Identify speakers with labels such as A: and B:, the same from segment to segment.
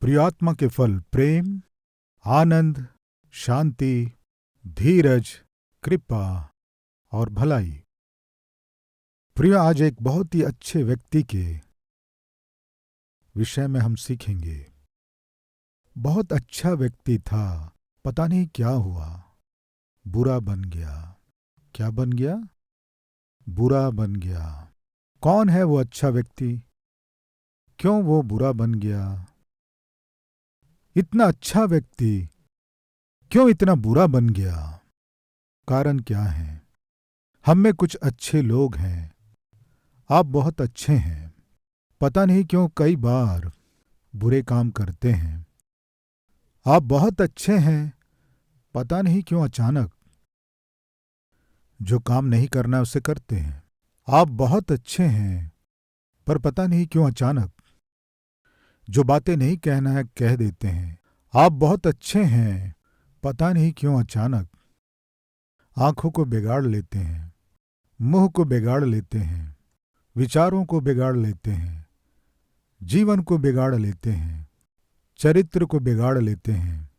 A: प्रियात्मा के फल प्रेम, आनंद, शांति, धीरज, कृपा और भलाई। प्रिय, आज एक बहुत ही अच्छे व्यक्ति के विषय में हम सीखेंगे। बहुत अच्छा व्यक्ति था, पता नहीं क्या हुआ, बुरा बन गया। क्या बन गया? बुरा बन गया। कौन है वो अच्छा व्यक्ति? क्यों वो बुरा बन गया? इतना अच्छा व्यक्ति क्यों इतना बुरा बन गया? कारण क्या है? हम में कुछ अच्छे लोग हैं, आप बहुत अच्छे हैं, पता नहीं क्यों कई बार बुरे काम करते हैं। आप बहुत अच्छे हैं, पता नहीं क्यों अचानक जो काम नहीं करना उसे करते हैं। आप बहुत अच्छे हैं, पर पता नहीं क्यों अचानक जो बातें नहीं कहना है कह देते हैं। आप बहुत अच्छे हैं, पता नहीं क्यों अचानक आंखों को बिगाड़ लेते हैं, मुंह को बिगाड़ लेते हैं, विचारों को बिगाड़ लेते हैं, जीवन को बिगाड़ लेते हैं, चरित्र को बिगाड़ लेते हैं,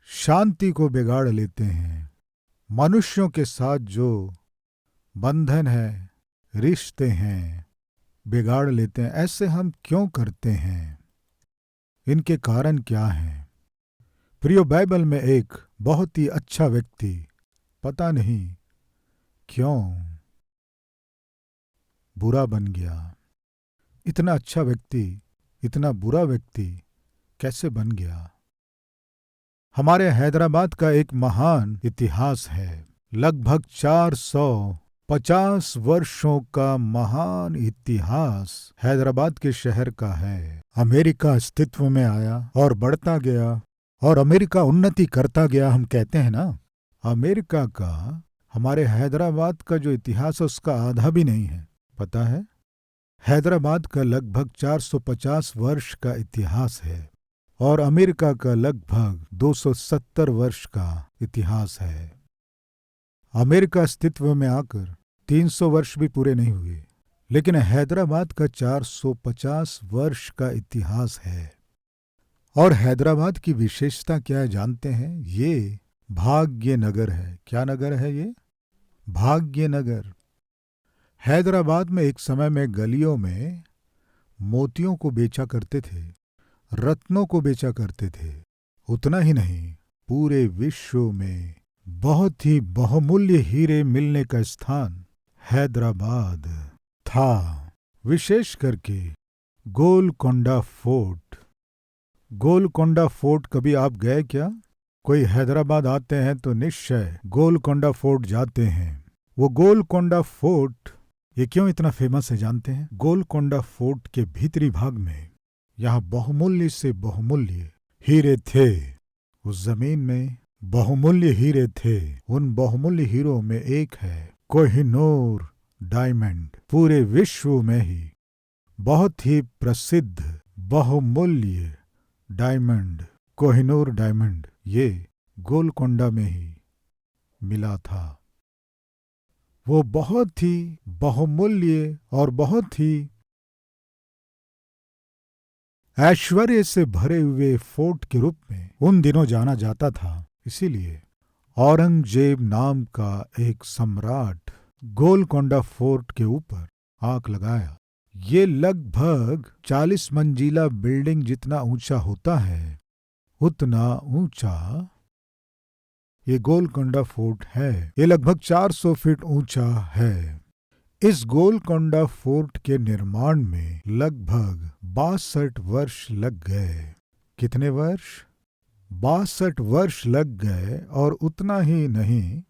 A: शांति को बिगाड़ लेते हैं। मनुष्यों के साथ जो बंधन है, रिश्ते हैं, बिगाड़ लेते हैं। ऐसे हम क्यों करते हैं? इनके कारण क्या हैं? प्रियो, बाइबल में एक बहुत ही अच्छा व्यक्ति पता नहीं क्यों बुरा बन गया। इतना अच्छा व्यक्ति इतना बुरा व्यक्ति कैसे बन गया? हमारे हैदराबाद का एक महान इतिहास है। लगभग 450 वर्षों का महान इतिहास हैदराबाद के शहर का है। अमेरिका अस्तित्व में आया और बढ़ता गया, और अमेरिका उन्नति करता गया। हम कहते हैं ना, अमेरिका का हमारे हैदराबाद का जो इतिहास है उसका आधा भी नहीं है। पता है, हैदराबाद का लगभग 450 वर्ष का इतिहास है और अमेरिका का लगभग 270 वर्ष का इतिहास है। अमेरिका अस्तित्व में आकर 300 वर्ष भी पूरे नहीं हुए, लेकिन हैदराबाद का 450 वर्ष का इतिहास है। और हैदराबाद की विशेषता क्या है जानते हैं? ये भाग्य नगर है। क्या नगर है ये? भाग्य नगर। हैदराबाद में एक समय में गलियों में मोतियों को बेचा करते थे, रत्नों को बेचा करते थे। उतना ही नहीं, पूरे विश्व में बहुत ही बहुमूल्य हीरे मिलने का स्थान हैदराबाद था। विशेष करके गोलकोंडा फोर्ट। गोलकोंडा फोर्ट कभी आप गए क्या? कोई हैदराबाद आते हैं तो निश्चय गोलकोंडा फोर्ट जाते हैं। वो गोलकोंडा फोर्ट ये क्यों इतना फेमस है जानते हैं? गोलकोंडा फोर्ट के भीतरी भाग में यहाँ बहुमूल्य से बहुमूल्य हीरे थे। उस जमीन में बहुमूल्य हीरे थे। उन बहुमूल्य हीरों में एक है कोहिनूर डायमंड। पूरे विश्व में ही बहुत ही प्रसिद्ध बहुमूल्य डायमंड, कोहिनूर डायमंड, ये गोलकोंडा में ही मिला था। वो बहुत ही बहुमूल्य और बहुत ही ऐश्वर्य से भरे हुए फोर्ट के रूप में उन दिनों जाना जाता था। इसीलिए औरंगजेब नाम का एक सम्राट गोलकोंडा फोर्ट के ऊपर आंख लगाया। ये लगभग 40 मंजिला बिल्डिंग जितना ऊंचा होता है, उतना ऊंचा ये गोलकोंडा फोर्ट है। ये लगभग 400 फीट ऊंचा है। इस गोलकोंडा फोर्ट के निर्माण में लगभग 62 वर्ष लग गए। कितने वर्ष? 62 वर्ष लग गए। और उतना ही नहीं,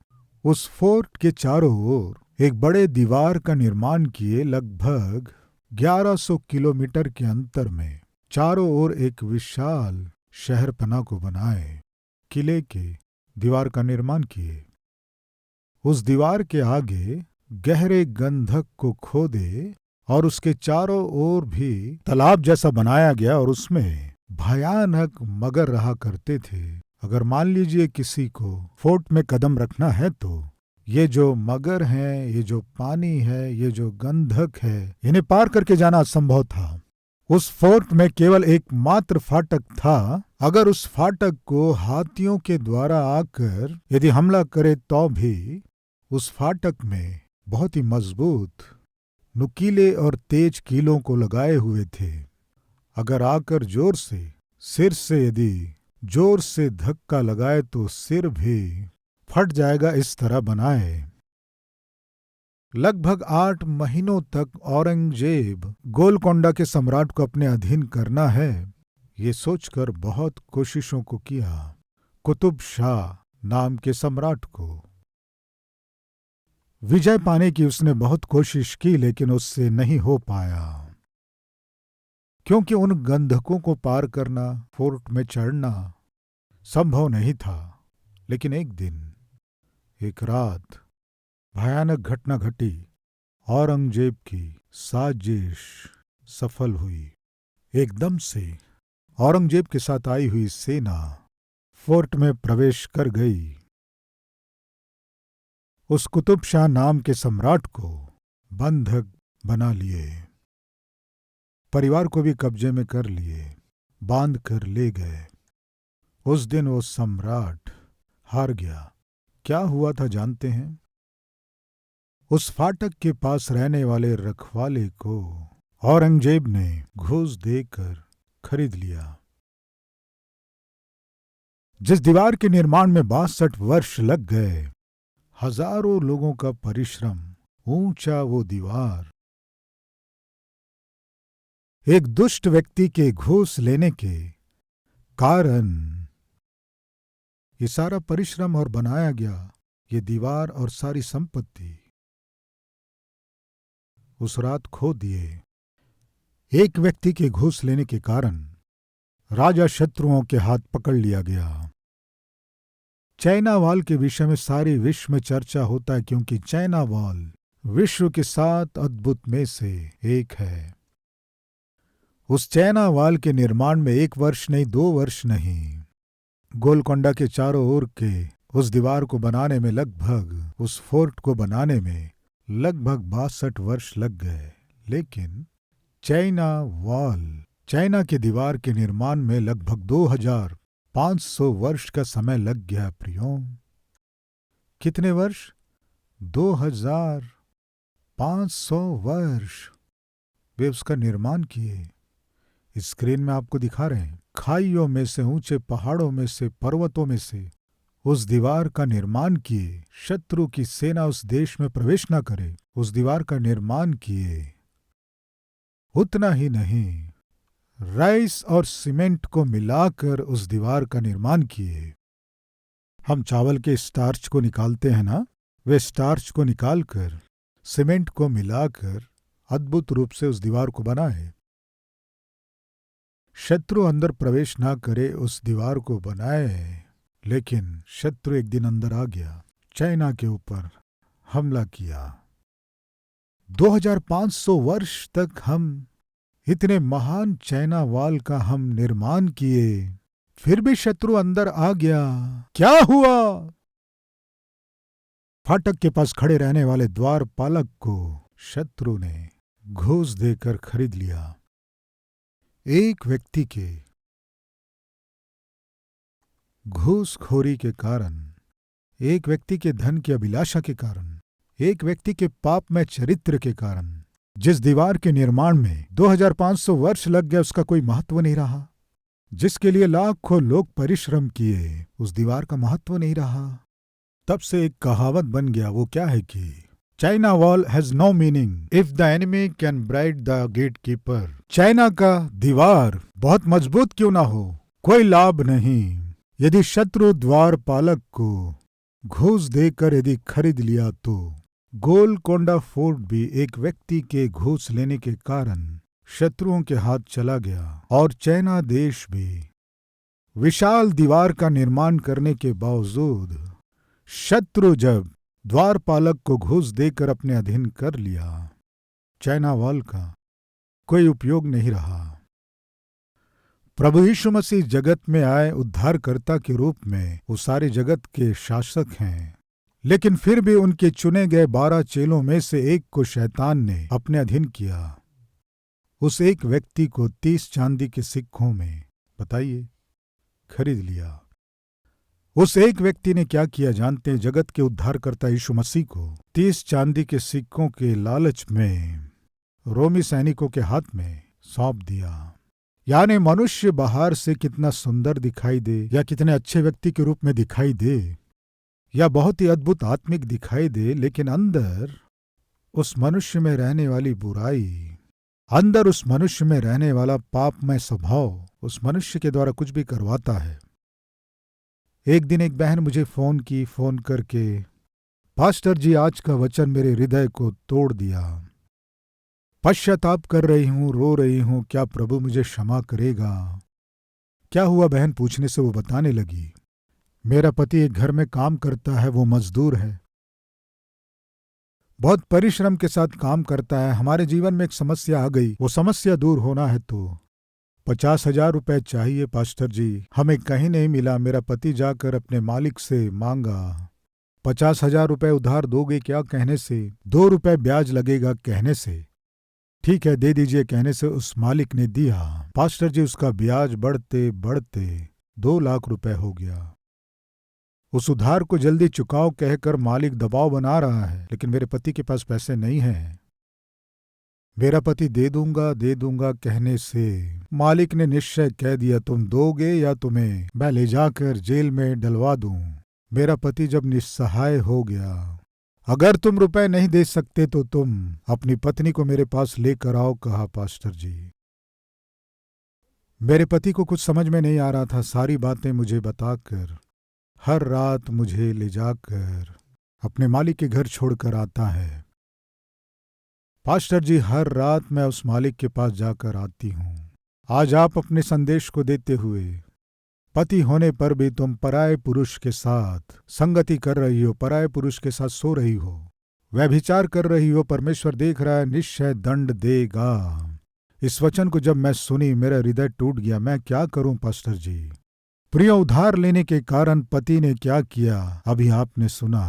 A: उस फोर्ट के चारों ओर एक बड़े दीवार का निर्माण किए। लगभग 1100 किलोमीटर के अंतर में चारों ओर एक विशाल शहरपना को बनाए, किले के दीवार का निर्माण किए। उस दीवार के आगे गहरे गंधक को खोदे और उसके चारों ओर भी तालाब जैसा बनाया गया और उसमें भयानक मगर रहा करते थे। अगर मान लीजिए किसी को फोर्ट में कदम रखना है तो ये जो मगर हैं, ये जो पानी है, ये जो गंधक है, इन्हें पार करके जाना असंभव था। उस फोर्ट में केवल एकमात्र फाटक था। अगर उस फाटक को हाथियों के द्वारा आकर यदि हमला करे तो भी उस फाटक में बहुत ही मजबूत नुकीले और तेज कीलों को लगाए हुए थे। अगर आकर जोर से सिर से यदि जोर से धक्का लगाए तो सिर भी फट जाएगा, इस तरह बनाए। लगभग 8 महीनों तक औरंगजेब गोलकोंडा के सम्राट को अपने अधीन करना है, ये सोचकर बहुत कोशिशों को किया। कुतुब शाह नाम के सम्राट को विजय पाने की उसने बहुत कोशिश की, लेकिन उससे नहीं हो पाया, क्योंकि उन गंधकों को पार करना, फोर्ट में चढ़ना संभव नहीं था। लेकिन एक दिन, एक रात भयानक घटना घटी। औरंगजेब की साजिश सफल हुई। एकदम से औरंगजेब के साथ आई हुई सेना फोर्ट में प्रवेश कर गई। उस कुतुब शाह नाम के सम्राट को बंधक बना लिए, परिवार को भी कब्जे में कर लिए, बांध कर ले गए। उस दिन वो सम्राट हार गया। क्या हुआ था जानते हैं? उस फाटक के पास रहने वाले रखवाले को औरंगजेब ने घूस देकर खरीद लिया। जिस दीवार के निर्माण में 62 वर्ष लग गए, हजारों लोगों का परिश्रम, ऊंचा वो दीवार एक दुष्ट व्यक्ति के घूस लेने के कारण ये सारा परिश्रम और बनाया गया ये दीवार और सारी संपत्ति उस रात खो दिए। एक व्यक्ति के घूस लेने के कारण राजा शत्रुओं के हाथ पकड़ लिया गया। चाइना वॉल के विषय में सारी विश्व में चर्चा होता है, क्योंकि चाइना वॉल विश्व के 7 अद्भुत में से एक है। उस चाइना वॉल के निर्माण में 1 वर्ष नहीं, 2 वर्ष नहीं, गोलकोंडा के चारों ओर के उस दीवार को बनाने में लगभग, उस फोर्ट को बनाने में लगभग 62 वर्ष लग गए। लेकिन चाइना वॉल, चाइना के दीवार के निर्माण में लगभग 2500 वर्ष का समय लग गया। प्रियों, कितने वर्ष? 2500 वर्ष वे उसका निर्माण किए। इस स्क्रीन में आपको दिखा रहे हैं, खाइयों में से, ऊंचे पहाड़ों में से, पर्वतों में से उस दीवार का निर्माण किए। शत्रु की सेना उस देश में प्रवेश न करे, उस दीवार का निर्माण किए। उतना ही नहीं, राइस और सीमेंट को मिलाकर उस दीवार का निर्माण किए। हम चावल के स्टार्च को निकालते हैं ना, वे स्टार्च को निकालकर सीमेंट को मिलाकर अद्भुत रूप से उस दीवार को बनाए। शत्रु अंदर प्रवेश ना करे उस दीवार को बनाए। लेकिन शत्रु एक दिन अंदर आ गया, चाइना के ऊपर हमला किया। 2500 वर्ष तक हम इतने महान चाइना वॉल का हम निर्माण किए, फिर भी शत्रु अंदर आ गया। क्या हुआ? फाटक के पास खड़े रहने वाले द्वारपालक को शत्रु ने घूस देकर खरीद लिया। एक व्यक्ति के घूसखोरी के कारण, एक व्यक्ति के धन की अभिलाषा के कारण, एक व्यक्ति के पापमय चरित्र के कारण जिस दीवार के निर्माण में 2500 वर्ष लग गए, उसका कोई महत्व नहीं रहा। जिसके लिए लाखों लोग परिश्रम किए, उस दीवार का महत्व नहीं रहा। तब से एक कहावत बन गया, वो क्या है कि China wall has no meaning if the enemy can bright the gate keeper. China का दीवार बहुत मजबूत क्यों ना हो, कोई लाभ नहीं यदि शत्रु द्वारपालक को घूस देकर यदि खरीद लिया तो। गोलकोंडा फोर्ट भी एक व्यक्ति के घूस लेने के कारण शत्रुओं के हाथ चला गया, और चाइना देश भी विशाल दीवार का निर्माण करने के बावजूद शत्रु जब द्वारपालक को घूस देकर अपने अधीन कर लिया, चाइना वॉल का कोई उपयोग नहीं रहा। प्रभु यीशु मसीह जगत में आए उद्धारकर्ता के रूप में, वो सारे जगत के शासक हैं, लेकिन फिर भी उनके चुने गए 12 चेलों में से एक को शैतान ने अपने अधीन किया। उस एक व्यक्ति को 30 चांदी के सिक्कों में, बताइए, खरीद लिया। उस एक व्यक्ति ने क्या किया जानते हैं? जगत के उद्धारकर्ता यीशु मसीह को 30 चांदी के सिक्कों के लालच में रोमी सैनिकों के हाथ में सौंप दिया। यानी मनुष्य बाहर से कितना सुंदर दिखाई दे या कितने अच्छे व्यक्ति के रूप में दिखाई दे या बहुत ही अद्भुत आत्मिक दिखाई दे, लेकिन अंदर उस मनुष्य में रहने वाली बुराई, अंदर उस मनुष्य में रहने वाला पापमय स्वभाव उस मनुष्य के द्वारा कुछ भी करवाता है। एक दिन एक बहन मुझे फोन करके, पास्टर जी आज का वचन मेरे हृदय को तोड़ दिया, पश्चाताप कर रही हूं, रो रही हूं, क्या प्रभु मुझे क्षमा करेगा? क्या हुआ बहन पूछने से वो बताने लगी, मेरा पति एक घर में काम करता है, वो मजदूर है, बहुत परिश्रम के साथ काम करता है। हमारे जीवन में एक समस्या आ गई, वो समस्या दूर होना है तो 50,000 रुपए चाहिए पास्टर जी, हमें कहीं नहीं मिला। मेरा पति जाकर अपने मालिक से मांगा, 50,000 रुपए उधार दोगे क्या कहने से, 2 रुपए ब्याज लगेगा कहने से, ठीक है दे दीजिए कहने से उस मालिक ने दिया। पास्टर जी उसका ब्याज बढ़ते बढ़ते 2 लाख रुपए हो गया। उस उधार को जल्दी चुकाओ कहकर मालिक दबाव बना रहा है, लेकिन मेरे पति के पास पैसे नहीं हैं। मेरा पति दे दूंगा कहने से मालिक ने निश्चय कह दिया, तुम दोगे या तुम्हें मैं ले जाकर जेल में डलवा दूं। मेरा पति जब निस्सहाय हो गया, अगर तुम रुपए नहीं दे सकते तो तुम अपनी पत्नी को मेरे पास लेकर आओ, कहा पास्टर जी। मेरे पति को कुछ समझ में नहीं आ रहा था, सारी बातें मुझे बताकर हर रात मुझे ले जाकर अपने मालिक के घर छोड़कर आता है। पास्टर जी हर रात मैं उस मालिक के पास जाकर आती हूं। आज आप अपने संदेश को देते हुए पति होने पर भी तुम पराये पुरुष के साथ संगति कर रही हो, पराये पुरुष के साथ सो रही हो, व्यभिचार कर रही हो, परमेश्वर देख रहा है, निश्चय दंड देगा। इस वचन को जब मैं सुनी मेरा हृदय टूट गया। मैं क्या करूं पास्टर जी? प्रिय, उधार लेने के कारण पति ने क्या किया अभी आपने सुना।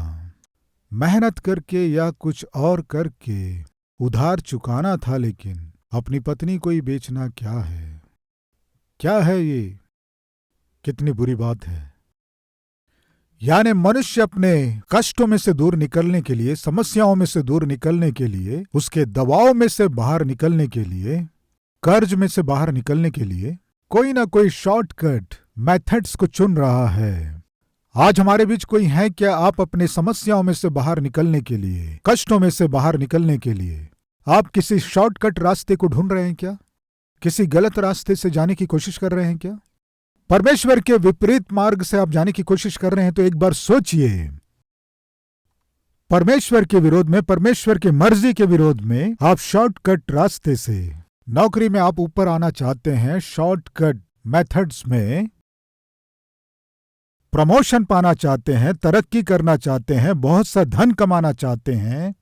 A: मेहनत करके या कुछ और करके उधार चुकाना था, लेकिन अपनी पत्नी को ही बेचना क्या है? क्या है ये? कितनी बुरी बात है। यानी मनुष्य अपने कष्टों में से दूर निकलने के लिए, समस्याओं में से दूर निकलने के लिए, उसके दबाव में से बाहर निकलने के लिए, कर्ज में से बाहर निकलने के लिए कोई ना कोई शॉर्टकट मेथड्स को चुन रहा है। आज हमारे बीच कोई है क्या? आप अपने समस्याओं में से बाहर निकलने के लिए, कष्टों में से बाहर निकलने के लिए आप किसी शॉर्टकट रास्ते को ढूंढ रहे हैं क्या? किसी गलत रास्ते से जाने की कोशिश कर रहे हैं क्या? परमेश्वर के विपरीत मार्ग से आप जाने की कोशिश कर रहे हैं तो एक बार सोचिए। परमेश्वर के विरोध में, परमेश्वर की मर्जी के विरोध में आप शॉर्टकट रास्ते से, नौकरी में आप ऊपर आना चाहते हैं, शॉर्टकट मेथड्स में प्रमोशन पाना चाहते हैं, तरक्की करना चाहते हैं, बहुत सा धन कमाना चाहते हैं,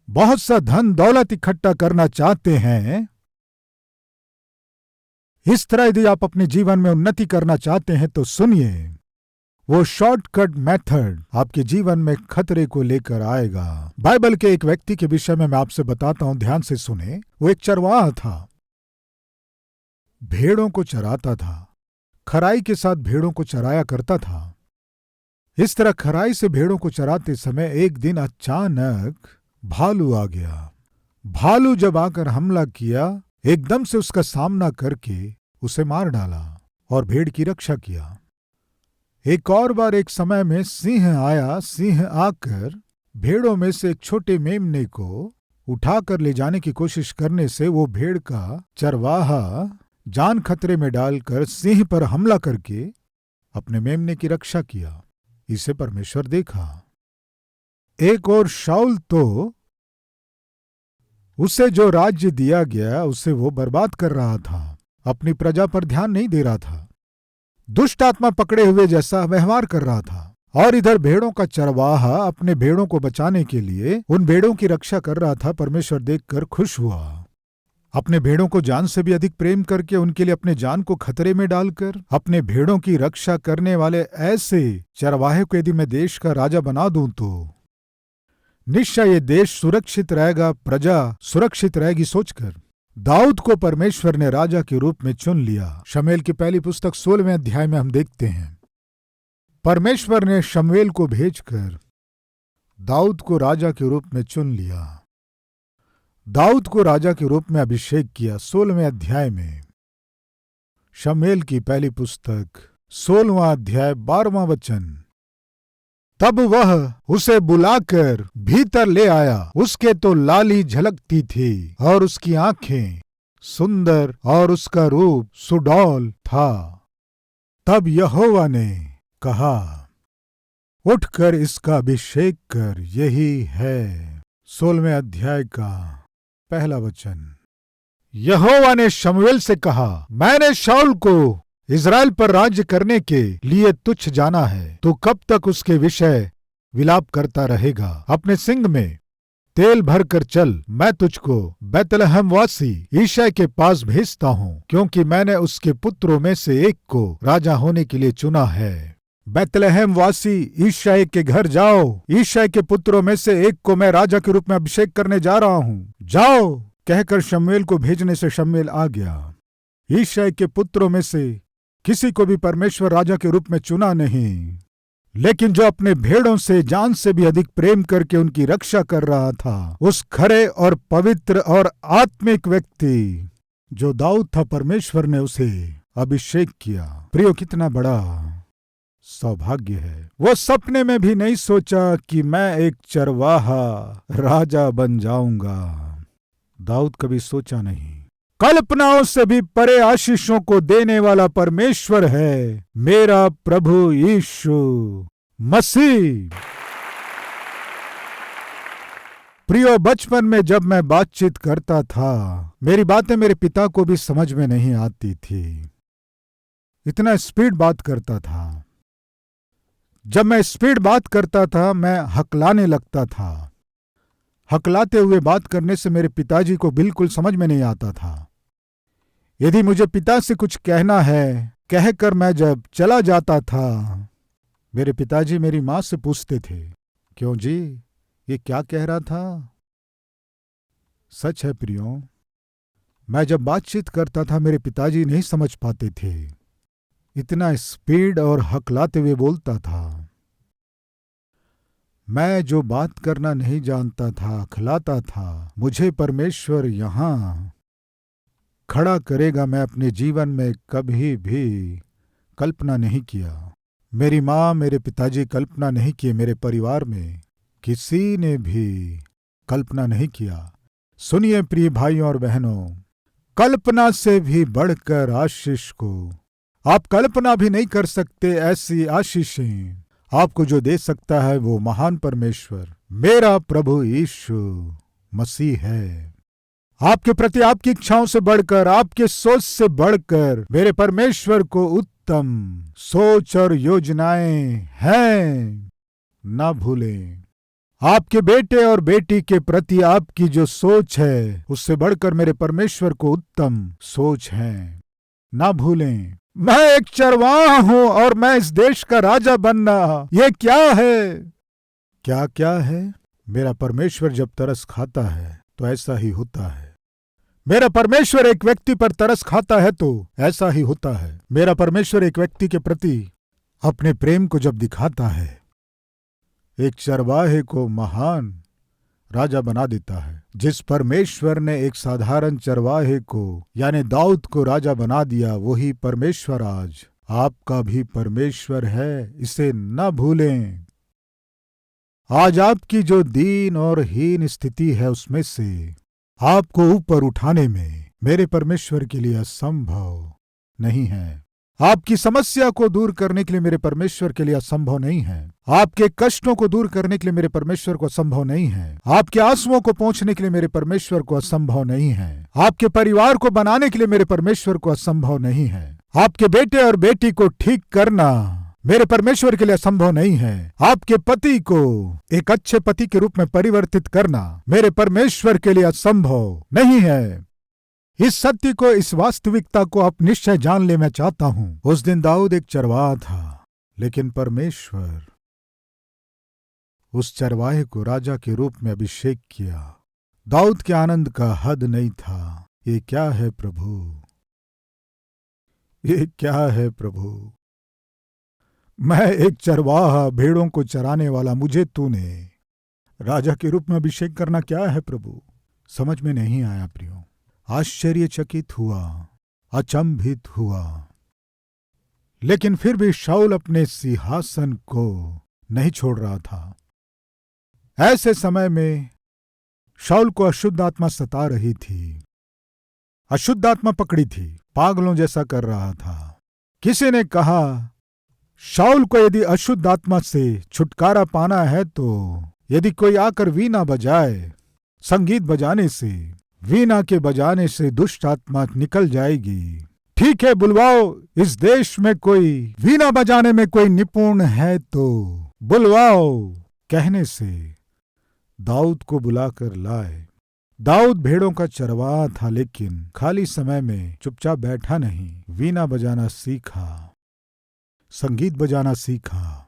A: बहुत सा धन दौलत इकट्ठा करना चाहते हैं, इस तरह यदि आप अपने जीवन में उन्नति करना चाहते हैं तो सुनिए, वो शॉर्टकट मेथड आपके जीवन में खतरे को लेकर आएगा। बाइबल के एक व्यक्ति के विषय में मैं आपसे बताता हूं, ध्यान से सुने। वो एक चरवाहा था, भेड़ों को चराता था, खराई के साथ भेड़ों को चराया करता था। इस तरह खराई से भेड़ों को चराते समय एक दिन अचानक भालू आ गया। भालू जब आकर हमला किया, एकदम से उसका सामना करके उसे मार डाला और भेड़ की रक्षा किया। एक और बार एक समय में सिंह आया। सिंह आकर भेड़ों में से एक छोटे मेमने को उठाकर ले जाने की कोशिश करने से वो भेड़ का चरवाहा जान खतरे में डालकर सिंह पर हमला करके अपने मेमने की रक्षा किया। इसे परमेश्वर देखा। एक और शाऊल तो उसे जो राज्य दिया गया उसे वो बर्बाद कर रहा था, अपनी प्रजा पर ध्यान नहीं दे रहा था, दुष्ट आत्मा पकड़े हुए जैसा व्यवहार कर रहा था। और इधर भेड़ों का चरवाहा अपने भेड़ों को बचाने के लिए उन भेड़ों की रक्षा कर रहा था। परमेश्वर देखकर खुश हुआ। अपने भेड़ों को जान से भी अधिक प्रेम करके उनके लिए अपने जान को खतरे में डालकर अपने भेड़ों की रक्षा करने वाले ऐसे चरवाहे को यदि मैं देश का राजा बना दूं तो निश्चय ये देश सुरक्षित रहेगा, प्रजा सुरक्षित रहेगी सोचकर दाऊद को परमेश्वर ने राजा के रूप में चुन लिया। शमूएल की पहली पुस्तक 16वें अध्याय में हम देखते हैं, परमेश्वर ने शमूएल को भेजकर दाऊद को राजा के रूप में चुन लिया, दाऊद को राजा के रूप में अभिषेक किया। 16वें अध्याय में, शमूएल की पहली पुस्तक 16वां अध्याय 12वां वचन, तब वह उसे बुलाकर भीतर ले आया, उसके तो लाली झलकती थी और उसकी आंखें सुंदर और उसका रूप सुडौल था। तब यहोवा ने कहा, उठकर इसका अभिषेक कर, यही है। 16वें अध्याय का पहला वचन। यहोवा ने शमूएल से कहा, मैंने शाऊल को इज़राइल पर राज्य करने के लिए तुच्छ जाना है, तू कब तक उसके विषय विलाप करता रहेगा? अपने सिंग में तेल भर कर चल, मैं तुझको बैतलहम वासी यिशै के पास भेजता हूँ, क्योंकि मैंने उसके पुत्रों में से एक को राजा होने के लिए चुना है। बैतलहम वासी यिशै के घर जाओ, यिशै के पुत्रों में से एक को मैं राजा के रूप में अभिषेक करने जा रहा हूँ, जाओ कहकर शमूएल को भेजने से शमूएल आ गया। यिशै के पुत्रों में से किसी को भी परमेश्वर राजा के रूप में चुना नहीं, लेकिन जो अपने भेड़ों से जान से भी अधिक प्रेम करके उनकी रक्षा कर रहा था, उस खरे और पवित्र और आत्मिक व्यक्ति जो दाऊद था, परमेश्वर ने उसे अभिषेक किया। प्रियो, कितना बड़ा सौभाग्य है। वो सपने में भी नहीं सोचा कि मैं एक चरवाहा राजा बन जाऊंगा। दाऊद कभी सोचा नहीं। कल्पनाओं से भी परे आशीषों को देने वाला परमेश्वर है मेरा प्रभु यीशु मसीह। प्रियो, बचपन में जब मैं बातचीत करता था, मेरी बातें मेरे पिता को भी समझ में नहीं आती थी, इतना स्पीड बात करता था। जब मैं स्पीड बात करता था, मैं हकलाने लगता था। हकलाते हुए बात करने से मेरे पिताजी को बिल्कुल समझ में नहीं आता था। यदि मुझे पिता से कुछ कहना है, कहकर मैं जब चला जाता था, मेरे पिताजी मेरी माँ से पूछते थे, क्यों जी, ये क्या कह रहा था? सच है प्रियो, मैं जब बातचीत करता था, मेरे पिताजी नहीं समझ पाते थे, इतना स्पीड और हकलाते हुए बोलता था। मैं जो बात करना नहीं जानता था, हकलाता था, मुझे परमेश्वर यहां खड़ा करेगा, मैं अपने जीवन में कभी भी कल्पना नहीं किया। मेरी माँ, मेरे पिताजी कल्पना नहीं किए, मेरे परिवार में किसी ने भी कल्पना नहीं किया। सुनिए प्रिय भाइयों और बहनों, कल्पना से भी बढ़कर आशीष को आप कल्पना भी नहीं कर सकते। ऐसी आशीषें आपको जो दे सकता है वो महान परमेश्वर मेरा प्रभु यीशु मसीह है। आपके प्रति आपकी इच्छाओं से बढ़कर, आपके सोच से बढ़कर मेरे परमेश्वर को उत्तम सोच और योजनाएं हैं। ना भूलें, आपके बेटे और बेटी के प्रति आपकी जो सोच है, उससे बढ़कर मेरे परमेश्वर को उत्तम सोच है। ना भूलें, मैं एक चरवाहा हूं और मैं इस देश का राजा बनना, ये क्या है? क्या क्या है? मेरा परमेश्वर जब तरस खाता है तो ऐसा ही होता है। मेरा परमेश्वर एक व्यक्ति पर तरस खाता है तो ऐसा ही होता है। मेरा परमेश्वर एक व्यक्ति के प्रति अपने प्रेम को जब दिखाता है, एक चरवाहे को महान राजा बना देता है। जिस परमेश्वर ने एक साधारण चरवाहे को यानी दाऊद को राजा बना दिया, वही परमेश्वर आज आपका भी परमेश्वर है, इसे न भूलें। आज आपकी जो दीन और हीन स्थिति है, उसमें से आपको ऊपर उठाने में मेरे परमेश्वर के लिए असंभव नहीं है। आपकी समस्या को दूर करने के लिए मेरे परमेश्वर के लिए असंभव नहीं है। आपके कष्टों को दूर करने के लिए मेरे परमेश्वर को असंभव नहीं है। आपके आंसुओं को पोंछने के लिए मेरे परमेश्वर को असंभव नहीं है। आपके परिवार को बनाने के लिए मेरे परमेश्वर को असंभव नहीं है। आपके बेटे और बेटी को ठीक करना मेरे परमेश्वर के लिए असंभव नहीं है। आपके पति को एक अच्छे पति के रूप में परिवर्तित करना मेरे परमेश्वर के लिए असंभव नहीं है। इस सत्य को, इस वास्तविकता को आप निश्चय जान ले। मैं चाहता हूं, उस दिन दाऊद एक चरवाहा था, लेकिन परमेश्वर उस चरवाहे को राजा के रूप में अभिषेक किया। दाऊद के आनंद का हद नहीं था। ये क्या है प्रभु, ये क्या है प्रभु। मैं एक चरवाहा, भेड़ों को चराने वाला, मुझे तूने राजा के रूप में अभिषेक करना क्या है प्रभु। समझ में नहीं आया प्रियो। आश्चर्यचकित हुआ, अचंभित हुआ। लेकिन फिर भी शाऊल अपने सिंहासन को नहीं छोड़ रहा था। ऐसे समय में शाऊल को अशुद्ध आत्मा सता रही थी। अशुद्ध आत्मा पकड़ी थी, पागलों जैसा कर रहा था। किसी ने कहा, शाऊल को यदि अशुद्ध आत्मा से छुटकारा पाना है तो यदि कोई आकर वीणा बजाए, संगीत बजाने से, वीणा के बजाने से दुष्ट आत्मा निकल जाएगी। ठीक है, बुलवाओ, इस देश में कोई वीणा बजाने में कोई निपुण है तो बुलवाओ। कहने से दाऊद को बुलाकर लाए। दाऊद भेड़ों का चरवाहा था, लेकिन खाली समय में चुपचाप बैठा नहीं, वीणा बजाना सीखा, संगीत बजाना सीखा।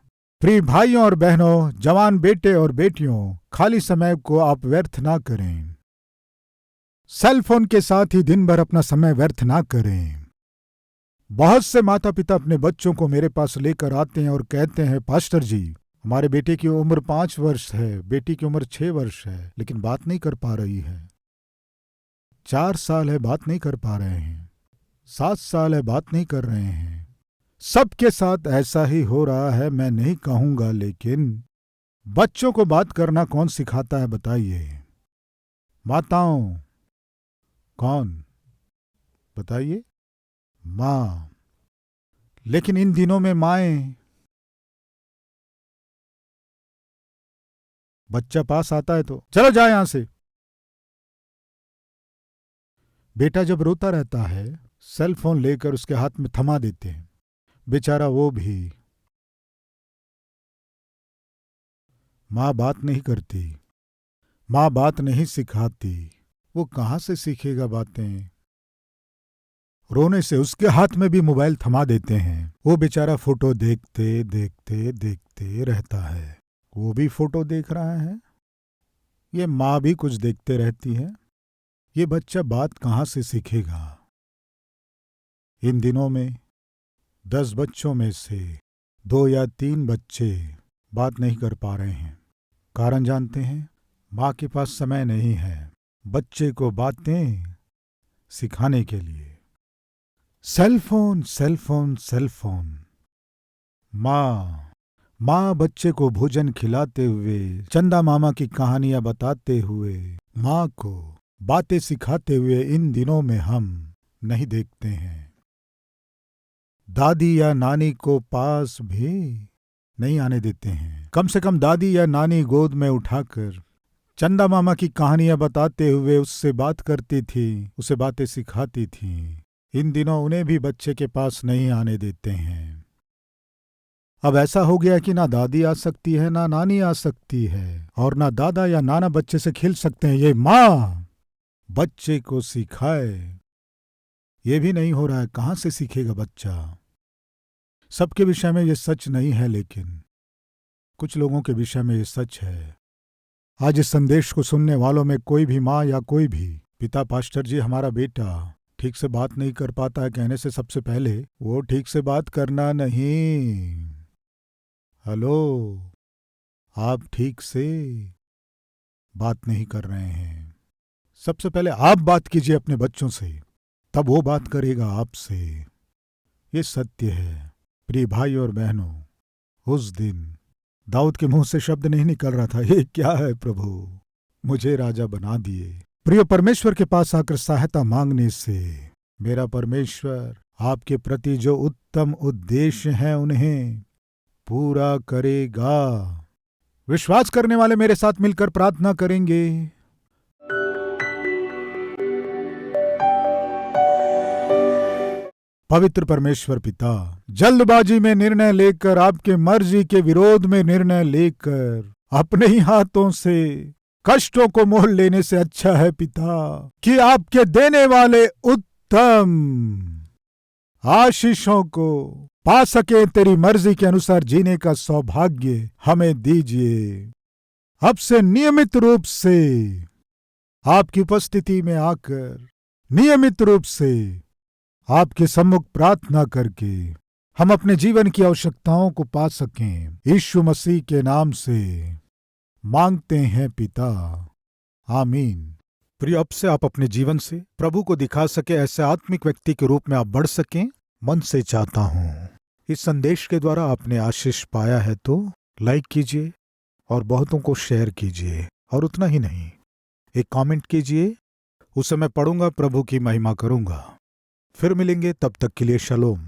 A: प्रिय भाइयों और बहनों, जवान बेटे और बेटियों, खाली समय को आप व्यर्थ ना करें। सेल फोन के साथ ही दिन भर अपना समय व्यर्थ ना करें। बहुत से माता पिता अपने बच्चों को मेरे पास लेकर आते हैं और कहते हैं, पास्टर जी, हमारे बेटे की उम्र 5 वर्ष है, बेटी की उम्र 6 वर्ष है, लेकिन बात नहीं कर पा रही है। 4 साल है, बात नहीं कर पा रहे हैं। 7 साल है, बात नहीं कर रहे हैं। सबके साथ ऐसा ही हो रहा है। मैं नहीं कहूंगा, लेकिन बच्चों को बात करना कौन सिखाता है बताइए? माताओं, कौन? बताइए। माँ। लेकिन इन दिनों में माएं, बच्चा पास आता है तो चलो जाए यहां से। बेटा जब रोता रहता है, सेल फोन लेकर उसके हाथ में थमा देते हैं। बेचारा वो भी। माँ बात नहीं करती, माँ बात नहीं सिखाती, वो कहां से सीखेगा बातें? रोने से उसके हाथ में भी मोबाइल थमा देते हैं। वो बेचारा फोटो देखते देखते देखते रहता है। वो भी फोटो देख रहा है, ये माँ भी कुछ देखते रहती है। ये बच्चा बात कहां से सीखेगा? इन दिनों में 10 बच्चों में से 2 या 3 बच्चे बात नहीं कर पा रहे हैं। कारण जानते हैं? माँ के पास समय नहीं है बच्चे को बातें सिखाने के लिए। Cellphone, cellphone, cellphone. माँ बच्चे को भोजन खिलाते हुए, चंदा मामा की कहानियां बताते हुए, माँ को बातें सिखाते हुए इन दिनों में हम नहीं देखते हैं। दादी या नानी को पास भी नहीं आने देते हैं। कम से कम दादी या नानी गोद में उठाकर चंदा मामा की कहानियां बताते हुए उससे बात करती थी, उसे बातें सिखाती थी। इन दिनों उन्हें भी बच्चे के पास नहीं आने देते हैं। अब ऐसा हो गया कि ना दादी आ सकती है, ना नानी आ सकती है, और ना दादा या नाना बच्चे से खेल सकते हैं। ये माँ बच्चे को सिखाए, ये भी नहीं हो रहा है। कहां से सीखेगा बच्चा? सबके विषय में ये सच नहीं है, लेकिन कुछ लोगों के विषय में ये सच है। आज इस संदेश को सुनने वालों में कोई भी माँ या कोई भी पिता, पास्टर जी, हमारा बेटा ठीक से बात नहीं कर पाता है, कहने से सबसे पहले वो ठीक से बात करना नहीं। हेलो, आप ठीक से बात नहीं कर रहे हैं। सबसे पहले आप बात कीजिए अपने बच्चों से, तब वो बात करेगा आपसे। ये सत्य है। प्रिय भाई और बहनों, उस दिन दाऊद के मुंह से शब्द नहीं निकल रहा था, ये क्या है प्रभु, मुझे राजा बना दिए। प्रिय परमेश्वर के पास आकर सहायता मांगने से मेरा परमेश्वर आपके प्रति जो उत्तम उद्देश्य हैं उन्हें पूरा करेगा। विश्वास करने वाले मेरे साथ मिलकर प्रार्थना करेंगे। पवित्र परमेश्वर पिता, जल्दबाजी में निर्णय लेकर, आपके मर्जी के विरोध में निर्णय लेकर, अपने ही हाथों से कष्टों को मोल लेने से अच्छा है पिता कि आपके देने वाले उत्तम आशीषों को पा सके। तेरी मर्जी के अनुसार जीने का सौभाग्य हमें दीजिए। अब से नियमित रूप से आपकी उपस्थिति में आकर नियमित रूप से आपके सम्मुख प्रार्थना करके हम अपने जीवन की आवश्यकताओं को पा सकें, यीशु मसीह के नाम से मांगते हैं पिता, आमीन। प्रिय, अब से आप अपने जीवन से प्रभु को दिखा सके ऐसे आत्मिक व्यक्ति के रूप में आप बढ़ सकें, मन से चाहता हूं। इस संदेश के द्वारा आपने आशीष पाया है तो लाइक कीजिए और बहुतों को शेयर कीजिए, और उतना ही नहीं, एक कमेंट कीजिए, उसे मैं पढ़ूंगा, प्रभु की महिमा करूंगा। फिर मिलेंगे, तब तक के लिए शलोम।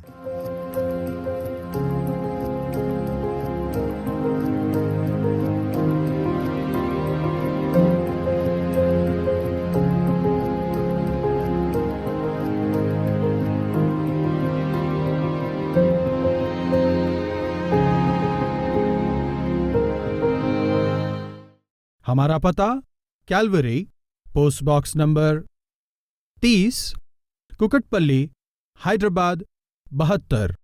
B: हमारा पता Calvary, post box number 30, Kukatpally, Hyderabad 72।